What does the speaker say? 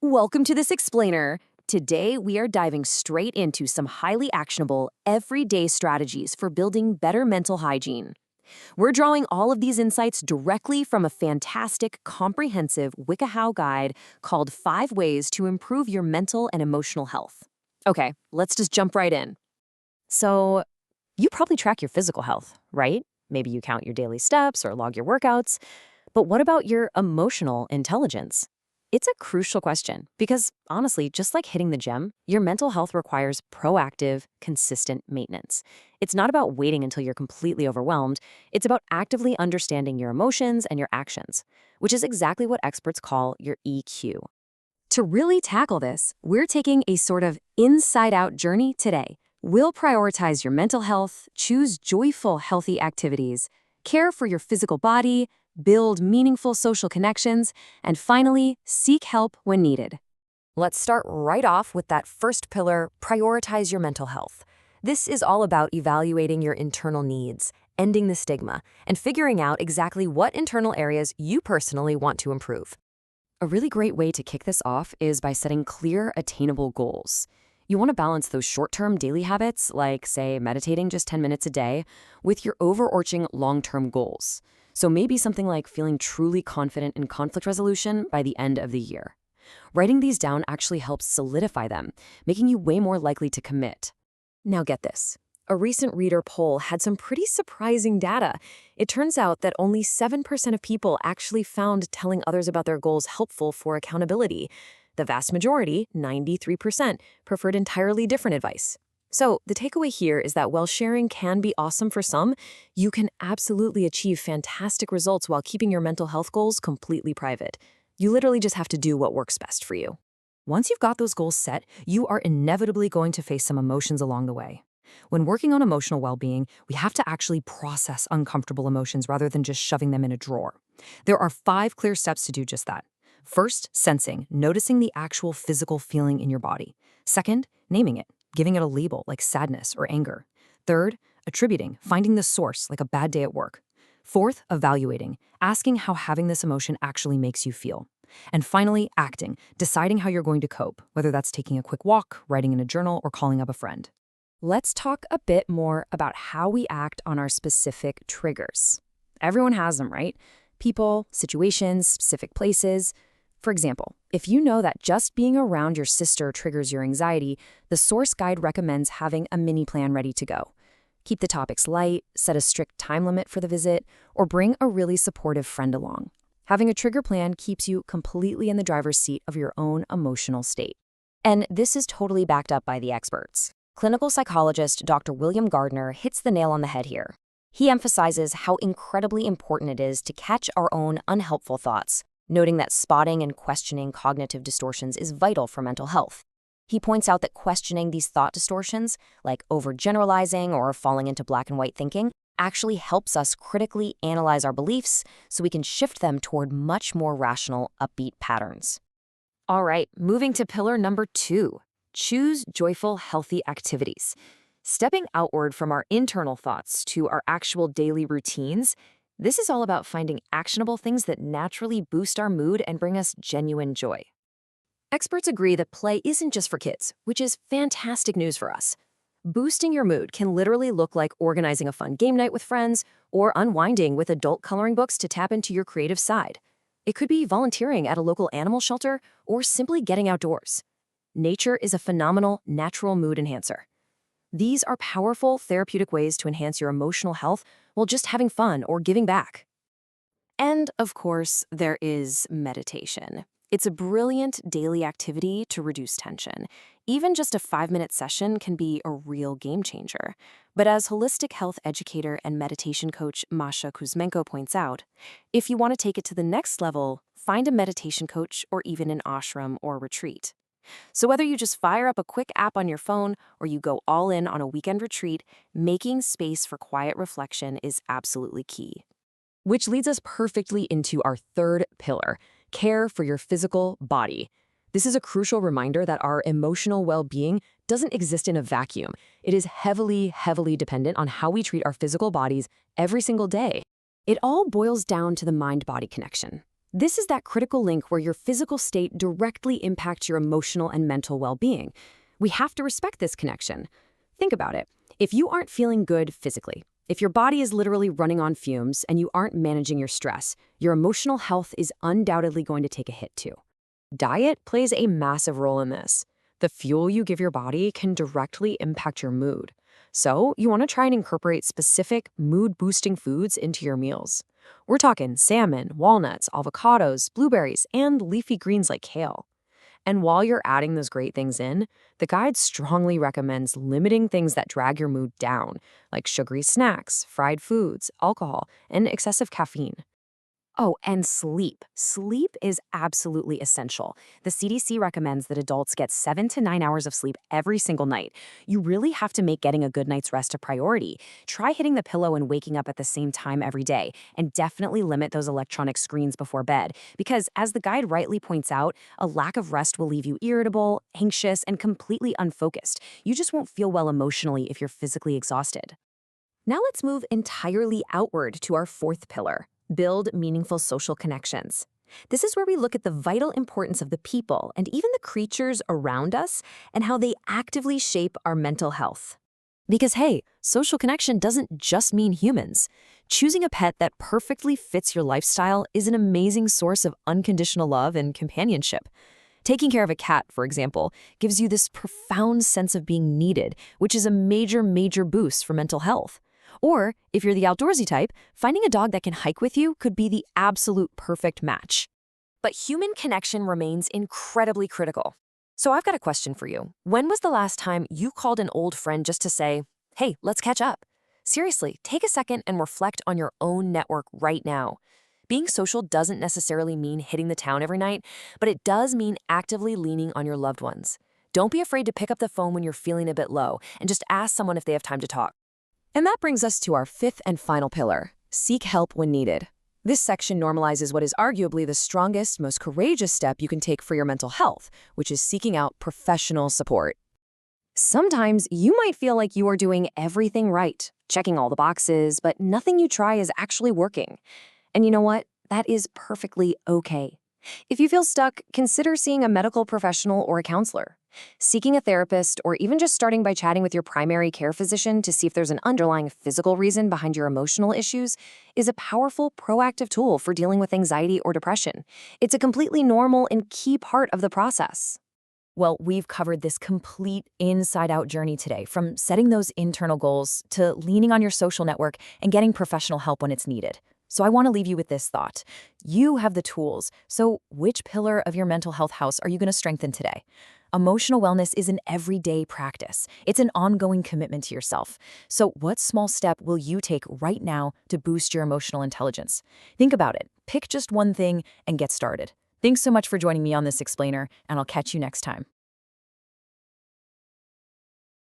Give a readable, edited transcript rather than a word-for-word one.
Welcome to this explainer. Today, we are diving straight into some highly actionable, everyday strategies for building better mental hygiene. We're drawing all of these insights directly from a fantastic, comprehensive WikiHow guide called 5 Ways to Improve Your Mental and Emotional Health. Okay, let's just jump right in. So, you probably track your physical health, right? Maybe you count your daily steps or log your workouts. But what about your emotional intelligence? It's a crucial question because, honestly, just like hitting the gym, your mental health requires proactive, consistent maintenance. It's not about waiting until you're completely overwhelmed. It's about actively understanding your emotions and your actions, which is exactly what experts call your EQ. To really tackle this, we're taking a sort of inside-out journey today. We'll prioritize your mental health, choose joyful, healthy activities, care for your physical body, build meaningful social connections, and finally, seek help when needed. Let's start right off with that first pillar, prioritize your mental health. This is all about evaluating your internal needs, ending the stigma, and figuring out exactly what internal areas you personally want to improve. A really great way to kick this off is by setting clear, attainable goals. You want to balance those short-term daily habits, like, say, meditating just 10 minutes a day, with your overarching long-term goals. So maybe something like feeling truly confident in conflict resolution by the end of the year. Writing these down actually helps solidify them, making you way more likely to commit. Now get this. A recent reader poll had some pretty surprising data. It turns out that only 7% of people actually found telling others about their goals helpful for accountability. The vast majority, 93%, preferred entirely different advice. So the takeaway here is that while sharing can be awesome for some, you can absolutely achieve fantastic results while keeping your mental health goals completely private. You literally just have to do what works best for you. Once you've got those goals set, you are inevitably going to face some emotions along the way. When working on emotional well-being, we have to actually process uncomfortable emotions rather than just shoving them in a drawer. There are 5 clear steps to do just that. First, sensing, noticing the actual physical feeling in your body. Second, naming it, giving it a label like sadness or anger. Third, attributing, finding the source like a bad day at work. Fourth, evaluating, asking how having this emotion actually makes you feel. And finally, acting, deciding how you're going to cope, whether that's taking a quick walk, writing in a journal, or calling up a friend. Let's talk a bit more about how we act on our specific triggers. Everyone has them, right? People, situations, specific places. For example, if you know that just being around your sister triggers your anxiety, the source guide recommends having a mini plan ready to go. Keep the topics light, set a strict time limit for the visit, or bring a really supportive friend along. Having a trigger plan keeps you completely in the driver's seat of your own emotional state. And this is totally backed up by the experts. Clinical psychologist Dr. William Gardner hits the nail on the head here. He emphasizes how incredibly important it is to catch our own unhelpful thoughts, noting that spotting and questioning cognitive distortions is vital for mental health. He points out that questioning these thought distortions, like overgeneralizing or falling into black and white thinking, actually helps us critically analyze our beliefs so we can shift them toward much more rational, upbeat patterns. All right, moving to pillar number 2, choose joyful, healthy activities. Stepping outward from our internal thoughts to our actual daily routines, this is all about finding actionable things that naturally boost our mood and bring us genuine joy. Experts agree that play isn't just for kids, which is fantastic news for us. Boosting your mood can literally look like organizing a fun game night with friends or unwinding with adult coloring books to tap into your creative side. It could be volunteering at a local animal shelter or simply getting outdoors. Nature is a phenomenal, natural mood enhancer. These are powerful therapeutic ways to enhance your emotional health while just having fun or giving back. And, of course, there is meditation. It's a brilliant daily activity to reduce tension. Even just a 5-minute session can be a real game changer. But as holistic health educator and meditation coach Masha Kouzmenko points out, if you want to take it to the next level, find a meditation coach or even an ashram or retreat. So whether you just fire up a quick app on your phone or you go all in on a weekend retreat, making space for quiet reflection is absolutely key. Which leads us perfectly into our third pillar, care for your physical body. This is a crucial reminder that our emotional well-being doesn't exist in a vacuum. It is heavily, heavily dependent on how we treat our physical bodies every single day. It all boils down to the mind-body connection. This is that critical link where your physical state directly impacts your emotional and mental well-being. We have to respect this connection. Think about it. If you aren't feeling good physically, if your body is literally running on fumes and you aren't managing your stress, your emotional health is undoubtedly going to take a hit too. Diet plays a massive role in this. The fuel you give your body can directly impact your mood. So you want to try and incorporate specific mood-boosting foods into your meals. We're talking salmon, walnuts, avocados, blueberries, and leafy greens like kale. And while you're adding those great things in, the guide strongly recommends limiting things that drag your mood down, like sugary snacks, fried foods, alcohol, and excessive caffeine. Oh, and sleep. Sleep is absolutely essential. The CDC recommends that adults get 7 to 9 hours of sleep every single night. You really have to make getting a good night's rest a priority. Try hitting the pillow and waking up at the same time every day, and definitely limit those electronic screens before bed, because as the guide rightly points out, a lack of rest will leave you irritable, anxious, and completely unfocused. You just won't feel well emotionally if you're physically exhausted. Now let's move entirely outward to our fourth pillar. Build meaningful social connections. This is where we look at the vital importance of the people and even the creatures around us and how they actively shape our mental health. Because hey, social connection doesn't just mean humans. Choosing a pet that perfectly fits your lifestyle is an amazing source of unconditional love and companionship. Taking care of a cat, for example, gives you this profound sense of being needed, which is a major boost for mental health. Or, if you're the outdoorsy type, finding a dog that can hike with you could be the absolute perfect match. But human connection remains incredibly critical. So I've got a question for you. When was the last time you called an old friend just to say, hey, let's catch up? Seriously, take a second and reflect on your own network right now. Being social doesn't necessarily mean hitting the town every night, but it does mean actively leaning on your loved ones. Don't be afraid to pick up the phone when you're feeling a bit low and just ask someone if they have time to talk. And that brings us to our fifth and final pillar, seek help when needed. This section normalizes what is arguably the strongest, most courageous step you can take for your mental health, which is seeking out professional support. Sometimes you might feel like you are doing everything right, checking all the boxes, but nothing you try is actually working. And you know what? That is perfectly okay. If you feel stuck, consider seeing a medical professional or a counselor. Seeking a therapist, or even just starting by chatting with your primary care physician to see if there's an underlying physical reason behind your emotional issues, is a powerful, proactive tool for dealing with anxiety or depression. It's a completely normal and key part of the process. Well, we've covered this complete inside-out journey today, from setting those internal goals to leaning on your social network and getting professional help when it's needed. So I want to leave you with this thought. You have the tools, so which pillar of your mental health house are you going to strengthen today? Emotional wellness is an everyday practice. It's an ongoing commitment to yourself. So what small step will you take right now to boost your emotional intelligence? Think about it. Pick just one thing and get started. Thanks so much for joining me on this explainer, and I'll catch you next time.